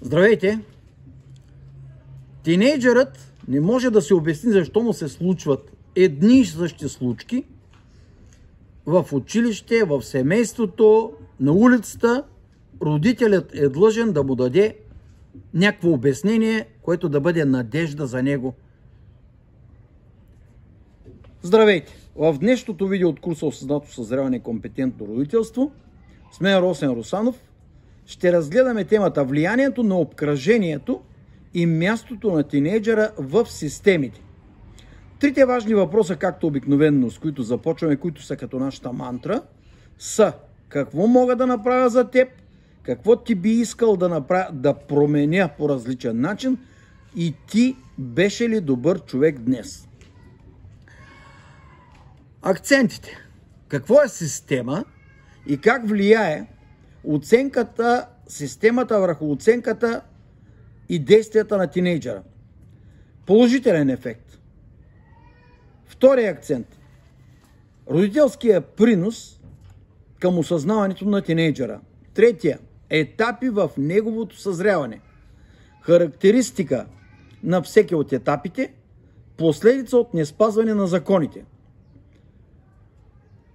Здравейте! Тинейджърът не може да се обясни защо му се случват едни и същи случки в училище, в семейството, на улицата. Родителят е длъжен да му даде някакво обяснение, което да бъде надежда за него. Здравейте! В днешното видео от курса Осъзнато съзряване и компетентно родителство с мен Росен Русанов ще разгледаме темата влиянието на обкръжението и мястото на тинейджера в системите. Трите важни въпроса, както обикновено, с които започваме, които са като нашата мантра, са: какво мога да направя за теб, какво ти би искал да променя по различен начин и ти беше ли добър човек днес? Акцентите. Какво е система и как влияе системата върху оценката и действията на тинейджера? Положителен ефект. Втория акцент. Родителския принос към осъзнаването на тинейджера. Третия. Етапи в неговото съзряване. Характеристика на всеки от етапите. Последица от неспазване на законите.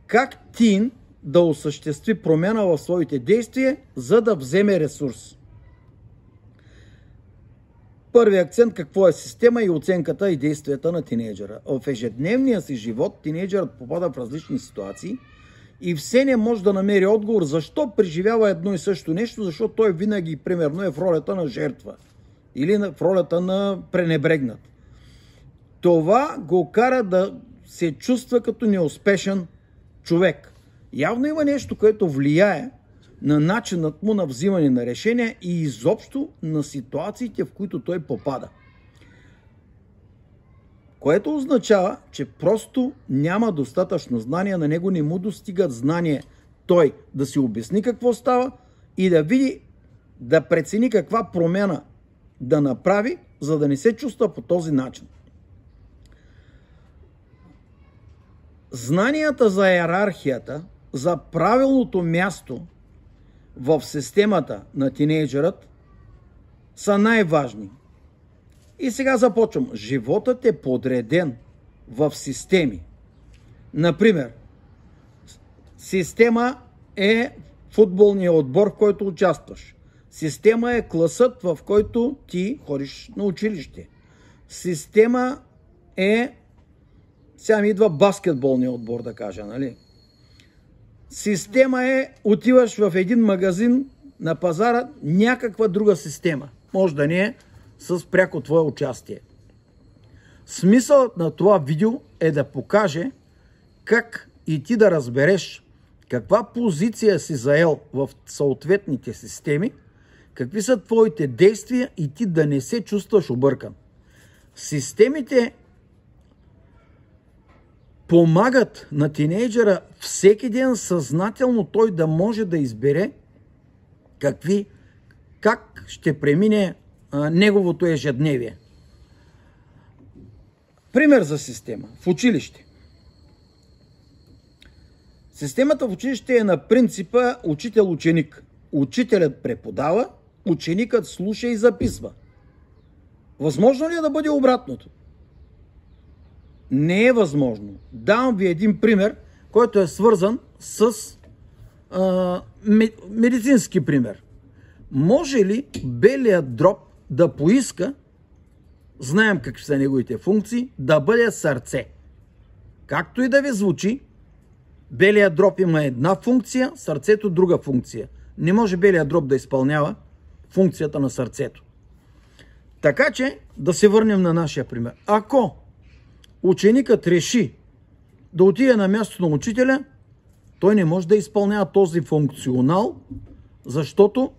Как тин да осъществи промяна в своите действия, за да вземе ресурс. Първи акцент: какво е система и оценката и действията на тинейджера. В ежедневния си живот тинейджерът попада в различни ситуации и все не може да намери отговор защо преживява едно и също нещо, защото той винаги, примерно, е в ролята на жертва или в ролята на пренебрегнат. Това го кара да се чувства като неуспешен човек. Явно има нещо, което влияе на начинът му на взимане на решения и изобщо на ситуациите, в които той попада. Което означава, че просто няма достатъчно знание, на него не му достигат знание той да си обясни какво става и да види, да прецени каква промяна да направи, за да не се чувства по този начин. Знанията за иерархията, за правилното място в системата на тинейджерът са най-важни. И сега започвам. Животът е подреден в системи. Например, система е футболния отбор, в който участваш. Система е класът, в който ти ходиш на училище. Система е... Сега ми идва баскетболния отбор, да кажа, нали? Система е, отиваш в един магазин на пазара, някаква друга система. Може да не е с пряко твое участие. Смисълът на това видео е да покаже как и ти да разбереш каква позиция си заел в съответните системи, какви са твоите действия и ти да не се чувстваш объркан. Системите помагат на тинейджера всеки ден съзнателно той да може да избере как ще премине неговото ежедневие. Пример за система. В училище. Системата в училище е на принципа учител-ученик. Учителят преподава, ученикът слуша и записва. Възможно ли е да бъде обратното? Не е възможно. Давам ви един пример, който е свързан с медицински пример. Може ли белият дроб да поиска, знаем какви са неговите функции, да бъде сърце? Както и да ви звучи, белият дроб има една функция, сърцето друга функция. Не може белият дроб да изпълнява функцията на сърцето. Така че да се върнем на нашия пример. Ако ученикът реши да отиде на мястото на учителя, той не може да изпълнява този функционал, защото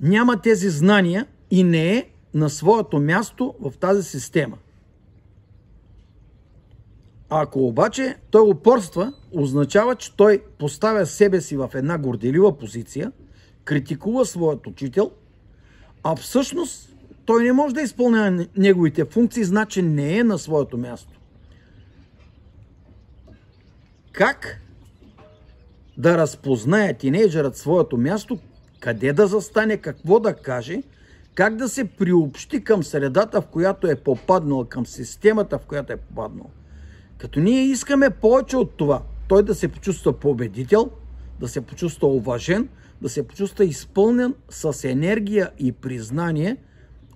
няма тези знания и не е на своето място в тази система. Ако обаче той упорства, означава, че той поставя себе си в една горделива позиция, критикува своят учител, а всъщност той не може да изпълнява неговите функции, значи не е на своето място. Как да разпознае тинейджерът своето място, къде да застане, какво да каже, как да се приобщи към средата, в която е попаднал, към системата, в която е попаднал. Като ние искаме повече от това, той да се почувства победител, да се почувства уважен, да се почувства изпълнен с енергия и признание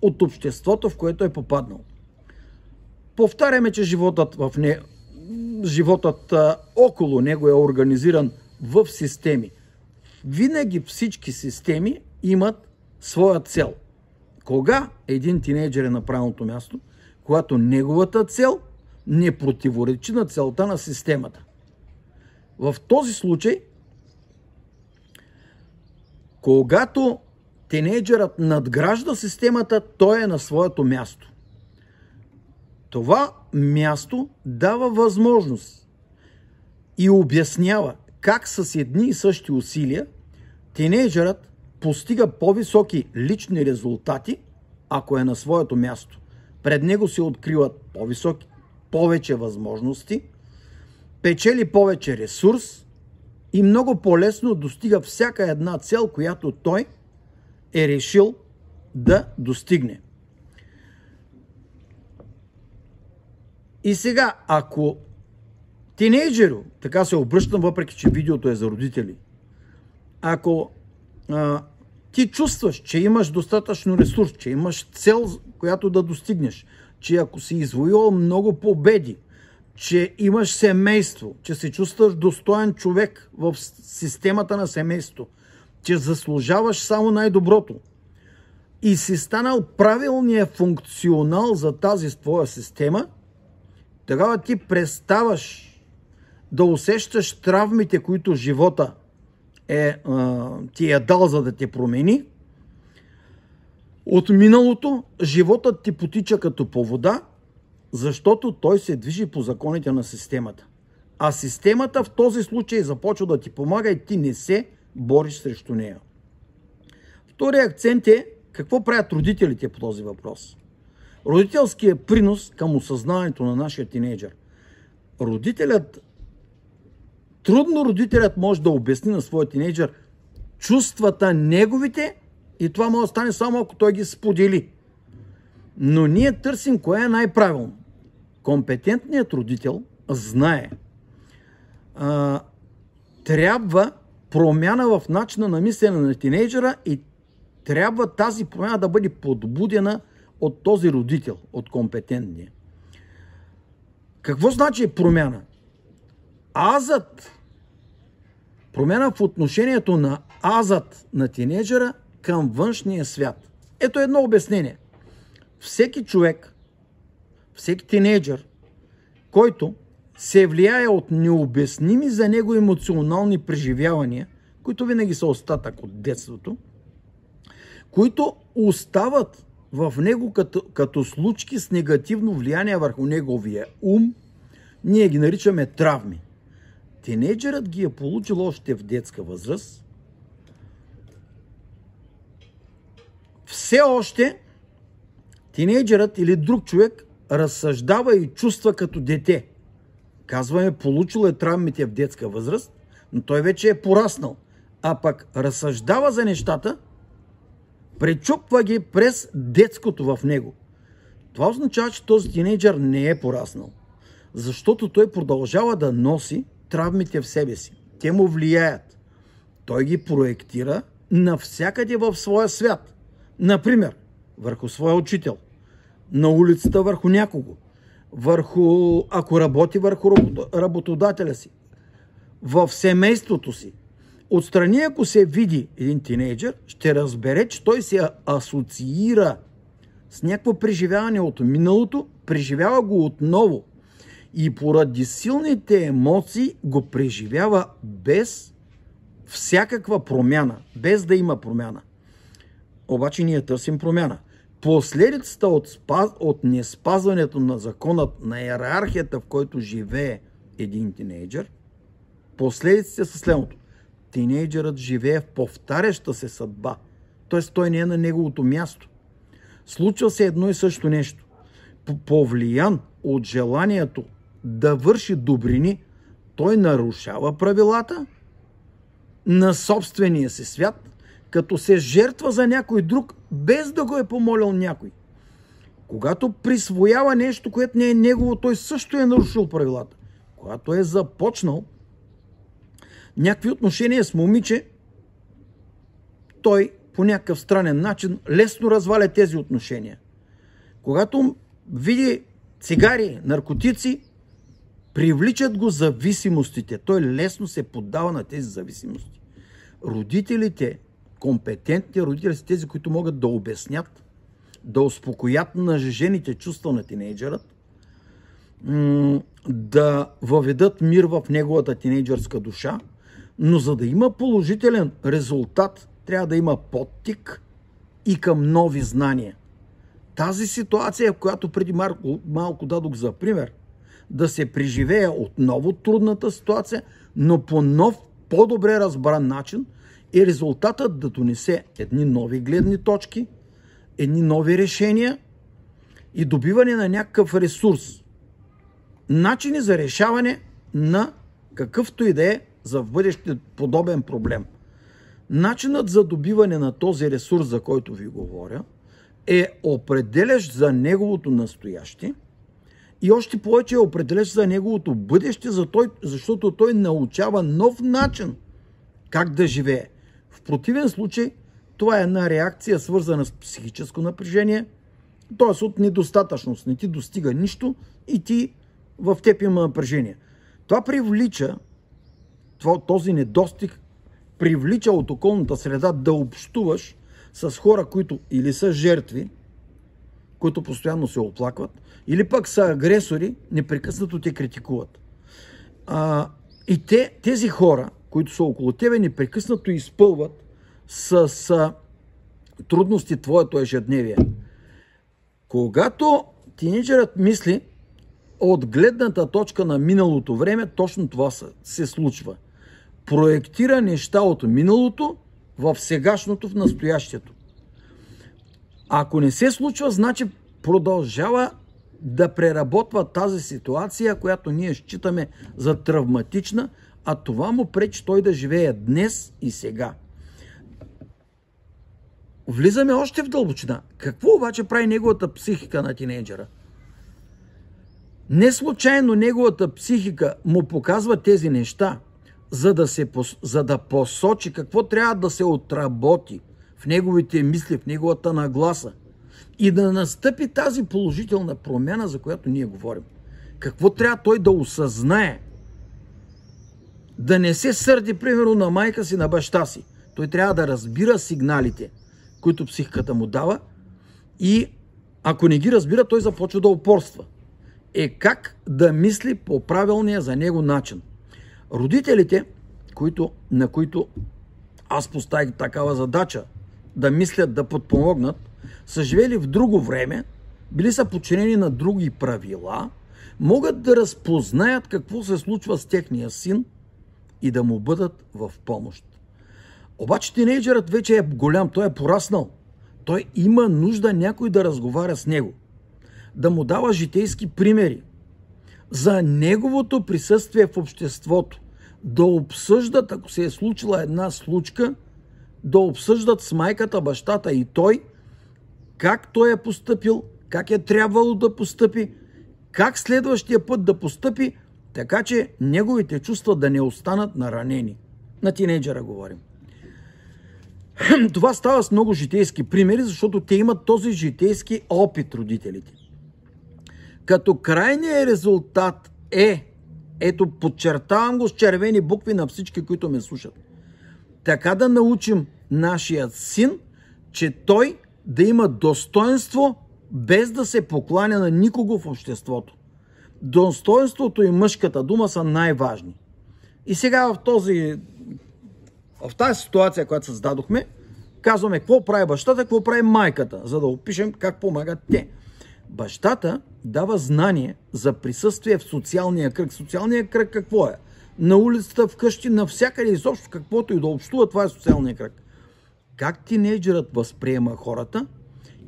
от обществото, в което е попаднал. Повтаряме, че животът около него е организиран в системи. Винаги всички системи имат своя цел. Кога един тинейджър е на правилното място? Когато неговата цел не противоречи на целта на системата. В този случай, когато тинейджърът надгражда системата, той е на своето място. Това място дава възможност и обяснява как с едни и същи усилия тинейджърът постига по-високи лични резултати, ако е на своето място. Пред него се откриват повече възможности, печели повече ресурс и много по-лесно достига всяка една цел, която той е решил да достигне. И сега, ако тинейджеро, така се обръщам, въпреки че видеото е за родители, ако ти чувстваш, че имаш достатъчно ресурс, че имаш цел, която да достигнеш, че ако си извоювал много победи, че имаш семейство, че се чувстваш достоен човек в системата на семейството, че заслужаваш само най-доброто и си станал правилния функционал за тази твоя система, тогава ти преставаш да усещаш травмите, които живота ти е дал, за да те промени. От миналото животът ти потича като по вода, защото той се движи по законите на системата. А системата в този случай започва да ти помага и ти не се бориш срещу нея. Вторият акцент е какво правят родителите по този въпрос. Родителският принос към осъзнаването на нашия тинейджър. Трудно родителят може да обясни на своя тинейджър чувствата неговите и това може да стане само ако той ги сподели. Но ние търсим кое е най-правилно. Компетентният родител знае. Трябва промяна в начина на мислене на тинейджера и трябва тази промяна да бъде подбудена от този родител, от компетентния. Какво значи промяна? Промяна в отношението на азът на тинейджера към външния свят. Ето едно обяснение. Всеки човек, всеки тинейджър, който се влияе от необясними за него емоционални преживявания, които винаги са остатък от детството, които остават в него като случки с негативно влияние върху неговия ум, ние ги наричаме травми. Тинейджърът ги е получил още в детска възраст. Все още тинейджърът или друг човек разсъждава и чувства като дете. Казваме, получил е травмите в детска възраст, но той вече е пораснал. А пък разсъждава за нещата, пречупва ги през детското в него. Това означава, че този тинейджър не е пораснал. Защото той продължава да носи травмите в себе си. Те му влияят. Той ги проектира навсякъде в своя свят. Например, върху своя учител, на улицата върху някого, ако работи върху работодателя си, в семейството си. Отстрани, ако се види един тинейджър, ще разбере, че той се асоциира с някакво преживяване от миналото, преживява го отново. И поради силните емоции го преживява без всякаква промяна, без да има промяна. Обаче ние търсим промяна. Последицата от неспазването на законът на иерархията, в който живее един тинейджър, последиците са следното. Тинейджърът живее в повтаряща се съдба. Т.е. той не е на неговото място. Случва се едно и също нещо. Повлиян от желанието да върши добрини, той нарушава правилата на собствения си свят, като се жертва за някой друг, без да го е помолил някой. Когато присвоява нещо, което не е негово, той също е нарушил правилата. Когато е започнал някакви отношения с момиче, той по някакъв странен начин лесно разваля тези отношения. Когато види цигари, наркотици, привличат го зависимостите. Той лесно се поддава на тези зависимости. Родителите, компетентни родители са тези, които могат да обяснят, да успокоят нажежените чувства на тинейджърът, да въведат мир в неговата тинейджърска душа, но за да има положителен резултат, трябва да има подтик и към нови знания. Тази ситуация, в която преди малко дадох за пример, да се преживее отново трудната ситуация, но по нов, по-добре разбран начин, е резултатът да донесе едни нови гледни точки, едни нови решения и добиване на някакъв ресурс. Начини за решаване на какъвто и да е за в бъдеще подобен проблем. Начинът за добиване на този ресурс, за който ви говоря, е определящ за неговото настояще и още повече е определящ за неговото бъдеще, защото той научава нов начин как да живее. В противен случай това е една реакция, свързана с психическо напрежение, т.е. от недостатъчност. Не ти достига нищо и ти в теб има напрежение. Това привлича, този недостиг привлича от околната среда да общуваш с хора, които или са жертви, които постоянно се оплакват, или пък са агресори, непрекъснато те критикуват. И тези хора, които са около тебе, непрекъснато изпълват с трудности твоето ежедневие. Когато тинейджерът мисли от гледната точка на миналото време, точно това се случва. Проектира неща от миналото в сегашното, в настоящето. Ако не се случва, значи продължава да преработва тази ситуация, която ние считаме за травматична, а това му пречи той да живее днес и сега. Влизаме още в дълбочина. Какво обаче прави неговата психика на тинейджера? Не случайно неговата психика му показва тези неща, за да посочи какво трябва да се отработи в неговите мисли, в неговата нагласа и да настъпи тази положителна промяна, за която ние говорим. Какво трябва той да осъзнае? Да не се сърди, примерно, на майка си, на баща си. Той трябва да разбира сигналите, които психиката му дава, и ако не ги разбира, той започва да упорства. Как да мисли по правилния за него начин. Родителите, на които аз поставих такава задача да мислят, да подпомогнат, са живели в друго време, били са подчинени на други правила, могат да разпознаят какво се случва с техния син и да му бъдат в помощ. Обаче тинейджерът вече е голям, той е пораснал. Той има нужда някой да разговаря с него, да му дава житейски примери за неговото присъствие в обществото, да обсъждат, ако се е случила една случка, да обсъждат с майката, бащата и той, как той е постъпил, как е трябвало да постъпи, как следващия път да постъпи, така че неговите чувства да не останат наранени. На тинейджера говорим. Това става с много житейски примери, защото те имат този житейски опит, родителите. Като крайният резултат ето подчертавам го с червени букви на всички, които ме слушат, така да научим нашия син, че той да има достоинство, без да се покланя на никого в обществото. Достоинството и мъжката дума са най-важни. И сега в тази ситуация, която създадохме, казваме какво прави бащата, какво прави майката, за да опишем как помагат те. Бащата дава знание за присъствие в социалния кръг. Социалния кръг какво е? На улицата, вкъщи, навсякъде, изобщо каквото и да общува, това е социалния кръг. Как тинейджерът възприема хората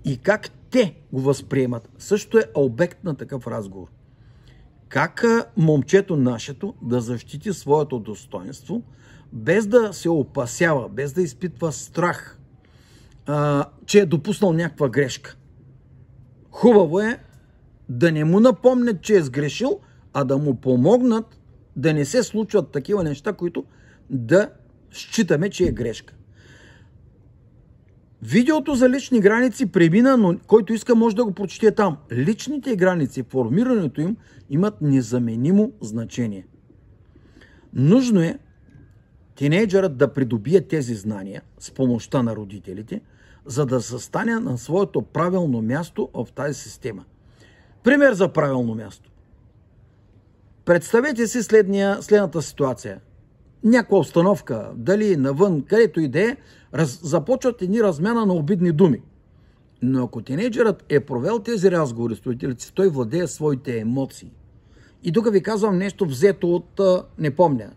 и как те го възприемат, също е обект на такъв разговор. как момчето нашето да защити своето достоинство, без да се опасява, без да изпитва страх, че е допуснал някаква грешка. Хубаво е да не му напомнят, че е сгрешил, а да му помогнат да не се случват такива неща, които да считаме, че е грешка. Видеото за лични граници премина, но който иска може да го прочете там. Личните граници, формирането им имат незаменимо значение. Нужно е тинейджърът да придобие тези знания с помощта на родителите, за да застане на своето правилно място в тази система. Пример за правилно място. Представете си следната ситуация. Някаква обстановка, дали навън, където и да е, започват едни размяна на обидни думи. Но ако тинейджърът е провел тези разговори с родителите си, той владее своите емоции. И тук ви казвам нещо взето от, не помня,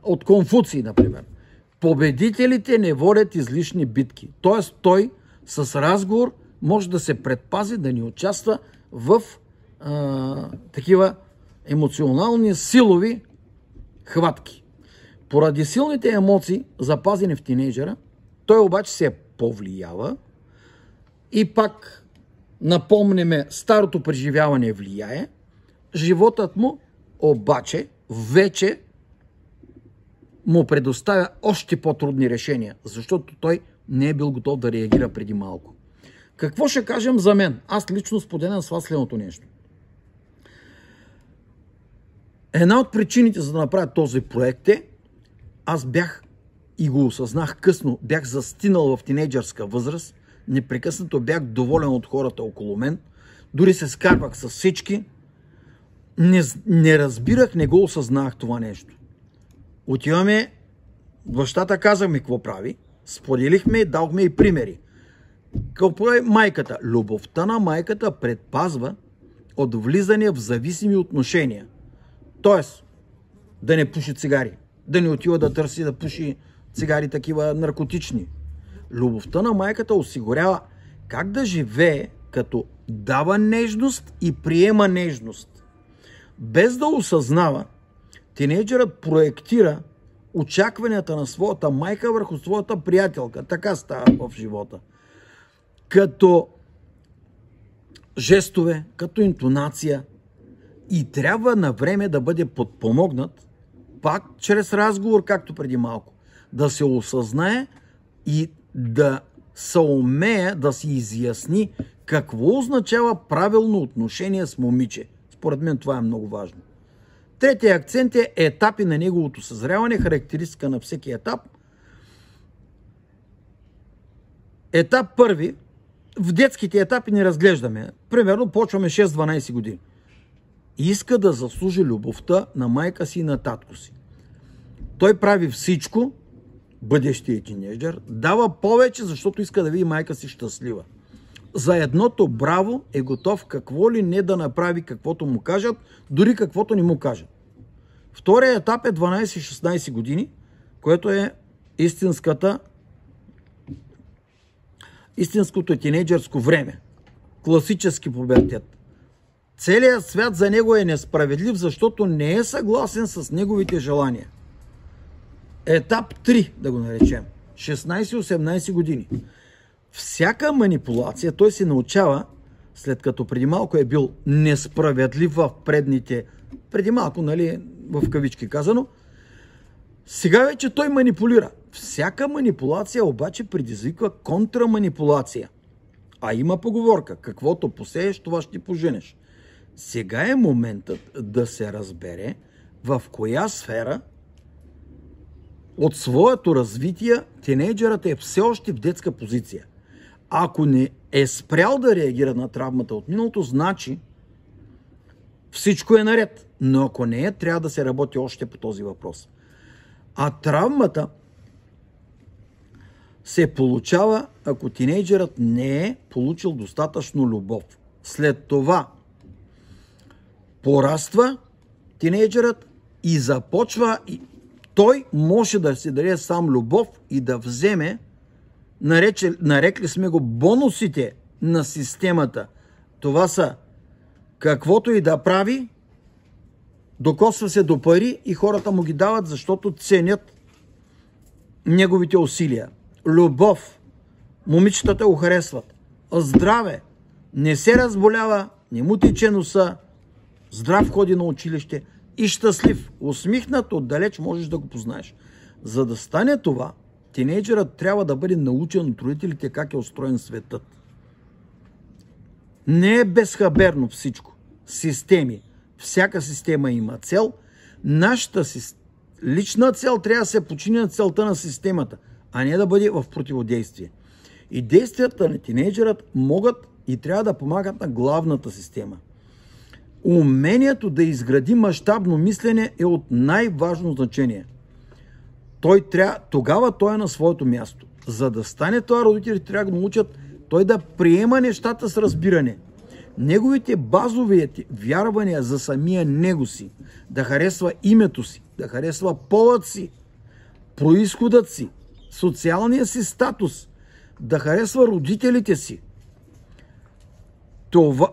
от Конфуций, например. Победителите не водят излишни битки. Тоест той с разговор може да се предпази да не участва в такива емоционални, силови хватки. Поради силните емоции, запазени в тинейджера, той обаче се повлиява и пак напомняме, старото преживяване влияе, животът му обаче вече му предоставя още по-трудни решения, защото той не е бил готов да реагира преди малко. Какво ще кажем за мен? Аз лично споделям с вас следното нещо. Една от причините за да направя този проект е, аз бях и го осъзнах късно, бях застинал в тинейджърска възраст, непрекъснато бях доволен от хората около мен, дори се скарвах с всички, не разбирах, не го осъзнах това нещо. Отиваме, бащата каза ми какво прави, споделихме, дадохме и примери. Какво прави майката? Любовта на майката предпазва от влизане в зависими отношения. Тоест, да не пуши цигари, да не отива да търси да пуши цигари такива наркотични. Любовта на майката осигурява как да живее, като дава нежност и приема нежност. Без да осъзнава, тинейджърът проектира очакванията на своята майка върху своята приятелка. Така става в живота. Като жестове, като интонация, и трябва на време да бъде подпомогнат, пак чрез разговор, както преди малко, да се осъзнае и да съумее да си изясни какво означава правилно отношение с момиче. Според мен това е много важно. Третия акцент е етапи на неговото съзряване, характеристика на всеки етап. Етап първи, в детските етапи не разглеждаме. Примерно почваме 6-12 години. Иска да заслужи любовта на майка си и на татко си. Той прави всичко, бъдещия тинейджър, дава повече, защото иска да види майка си щастлива. За едното браво е готов какво ли не да направи, каквото му кажат, дори каквото не му кажат. Вторият етап е 12-16 години, което е истинското тинейджърско време. Класически пубертет. Целият свят за него е несправедлив, защото не е съгласен с неговите желания. Етап 3, да го наречем. 16-18 години. Всяка манипулация, той се научава, след като преди малко е бил несправедлив в предните, преди малко, нали, в кавички казано, сега вече той манипулира. Всяка манипулация обаче предизвиква контраманипулация. А има поговорка, каквото посееш, това ще поженеш. Сега е моментът да се разбере в коя сфера от своето развитие тинейджърът е все още в детска позиция. Ако не е спрял да реагира на травмата от миналото, значи всичко е наред. Но ако не е, трябва да се работи още по този въпрос. А травмата се получава, ако тинейджърът не е получил достатъчно любов. След това пораства тинейджърът и започва, той може да си даде сам любов и да вземе, нарекли сме го бонусите на системата. Това са каквото и да прави, докосва се до пари и хората му ги дават, защото ценят неговите усилия. Любов. Момичетата го харесват. Здраве. Не се разболява, не му тече носа, здрав ходи на училище и щастлив. Усмихнат отдалеч можеш да го познаеш. За да стане това, тинейджерът трябва да бъде научен от родителите как е устроен светът. Не е безхаберно всичко. Системи. Всяка система има цел. Нашата лична цел трябва да се почини на целта на системата, а не да бъде в противодействие. И действията на тинейджерът могат и трябва да помагат на главната система. Умението да изгради мащабно мислене е от най-важно значение. Тогава той е на своето място. За да стане това, родителите трябва да го научат той да приема нещата с разбиране. Неговите базови вярвания за самия него си, да харесва името си, да харесва полът си, произходът си, социалния си статус, да харесва родителите си.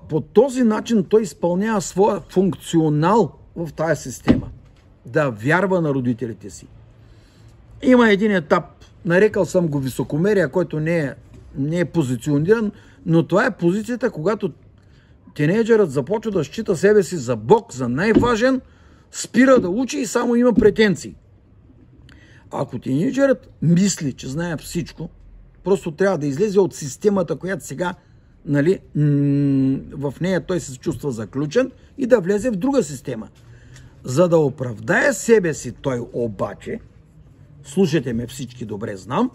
По този начин той изпълнява своя функционал в тази система. Да вярва на родителите си. Има един етап, нарекал съм го високомерие, който не е позициониран, но това е позицията, когато тинейджерът започва да счита себе си за Бог, за най-важен, спира да учи и само има претенции. Ако тинейджерът мисли, че знае всичко, просто трябва да излезе от системата, която сега, нали, в нея той се чувства заключен и да влезе в друга система. За да оправдае себе си той обаче, слушайте ме всички, добре знам,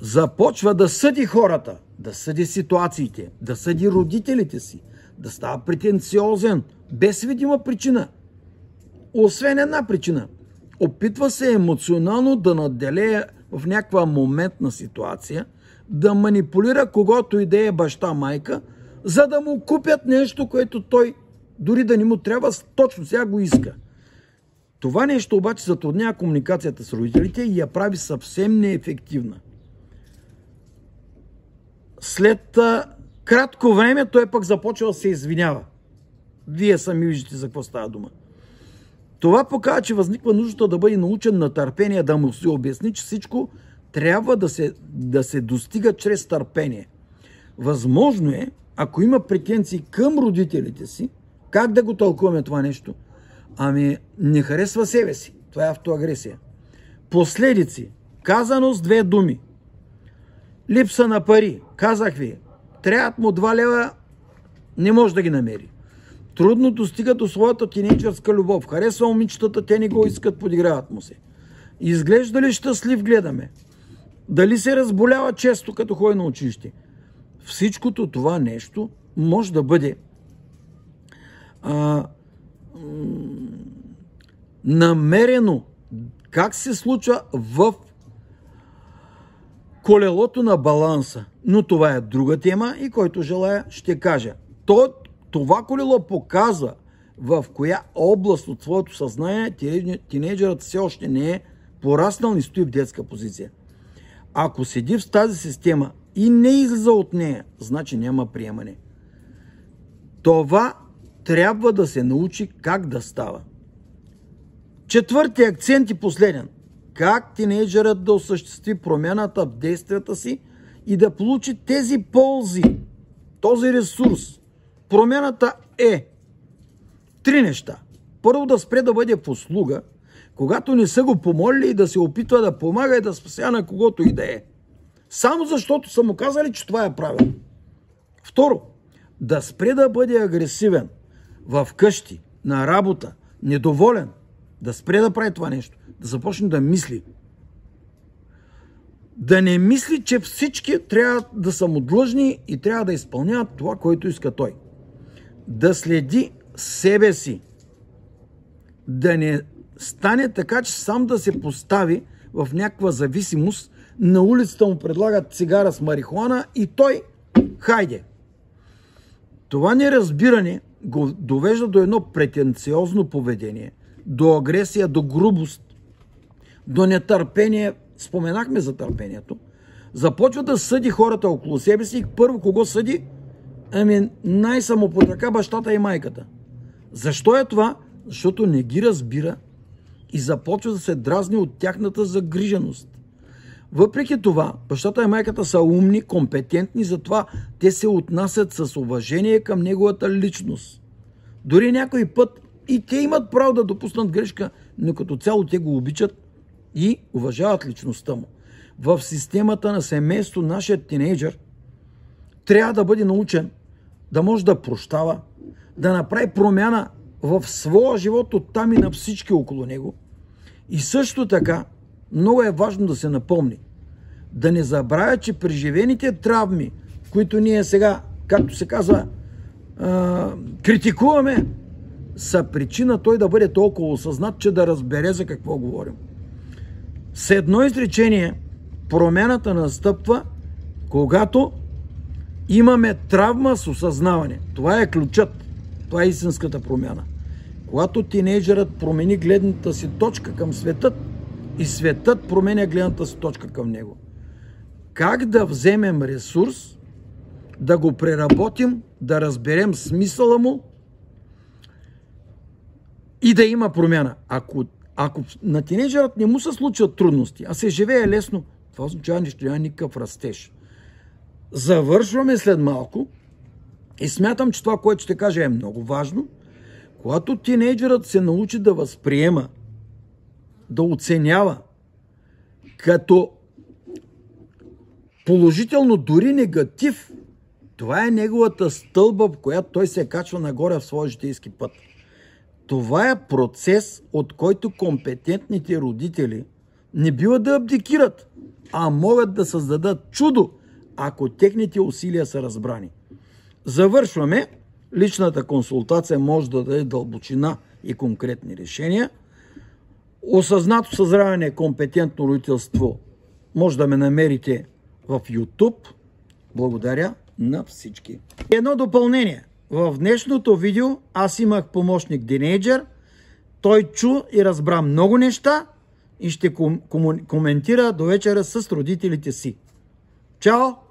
започва да съди хората, да съди ситуациите, да съди родителите си, да става претенциозен, без видима причина. Освен една причина. Опитва се емоционално да наделее в някаква моментна ситуация, да манипулира когото и да е баща, майка, за да му купят нещо, което той, дори да не му трябва, точно сега го иска. Това нещо обаче затруднява комуникацията с родителите и я прави съвсем неефективна. След кратко време той пък започва да се извинява. Вие сами виждате за какво става дума. Това показва, че възниква нуждата да бъде научен на търпение, да му се обясни, че всичко трябва да се достига чрез търпение. Възможно е, ако има претенции към родителите си, как да го тълкуваме това нещо? Ами, не харесва себе си. Това е автоагресия. Последици. Казано с 2 думи. Липса на пари. Казах ви, трябват му 2 лева, не може да ги намери. Трудно достига до своята тинейджърска любов. Харесва момичетата, те не го искат, подиграват му се. Изглежда ли щастлив, гледаме? Дали се разболява често, като ходи на училище? Всичкото това нещо може да бъде намерено как се случва в колелото на баланса. Но това е друга тема и който желая ще кажа. Това колело показва в коя област от своето съзнание тинейджерът все още не е пораснал и стои в детска позиция. Ако седи в тази система и не излиза от нея, значи няма приемане. Това трябва да се научи как да става. 4-ти акцент и последен. Как тинейджерът да осъществи промяната в действията си и да получи тези ползи, този ресурс. Промяната е 3 неща. Първо, да спре да бъде в услуга, когато не са го помолили, и да се опитва да помага и да спася на когото и да е. Само защото са му казали, че това е правилно. Второ, да спре да бъде агресивен в къщи, на работа, недоволен. Да спре да прави това нещо. Да започне да мисли. Да не мисли, че всички трябва да са му длъжни и трябва да изпълняват това, което иска той. Да следи себе си. Да не стане така, че сам да се постави в някаква зависимост. На улицата му предлагат цигара с марихуана и той, хайде. Това неразбиране го довежда до едно претенциозно поведение, до агресия, до грубост, до нетърпение. Споменахме за търпението. Започва да съди хората около себе си и първо кого съди? Ами най-само под ръка бащата и майката. Защо е това? Защото не ги разбира и започва да се дразни от тяхната загриженост. Въпреки това, бащата и майката са умни, компетентни, затова те се отнасят с уважение към неговата личност. Дори някой път и те имат право да допуснат грешка, но като цяло те го обичат и уважават личността му. В системата на семейство нашият тинейджър трябва да бъде научен да може да прощава, да направи промяна в своя живот оттам и на всички около него. И също така, много е важно да се напомни, да не забравя, че преживените травми, които ние сега, както се казва, критикуваме, са причина той да бъде толкова осъзнат, че да разбере за какво говорим. С едно изречение, промяната настъпва, когато имаме травма с осъзнаване. Това е ключът. Това е истинската промяна. Когато тинейджерът промени гледната си точка към светът и светът променя гледната си точка към него. Как да вземем ресурс, да го преработим, да разберем смисъла му и да има промяна. Ако на тинейджерът не му се случват трудности, а се живее лесно, това означава, че няма никакъв растеж. Завършваме след малко и смятам, че това, което ще кажа, е много важно. Когато тинейджерът се научи да възприема, да оценява като положително, дори негатив, това е неговата стълба, в която той се качва нагоре в своя житейски път. Това е процес, от който компетентните родители не бива да абдикират, а могат да създадат чудо, ако техните усилия са разбрани. Завършваме. Личната консултация може да даде дълбочина и конкретни решения. Осъзнато съзряване, компетентно родителство може да ме намерите в YouTube. Благодаря на всички. Едно допълнение. В днешното видео аз имах помощник тинейджър. Той чу и разбра много неща и ще коментира до вечера с родителите си. Чао!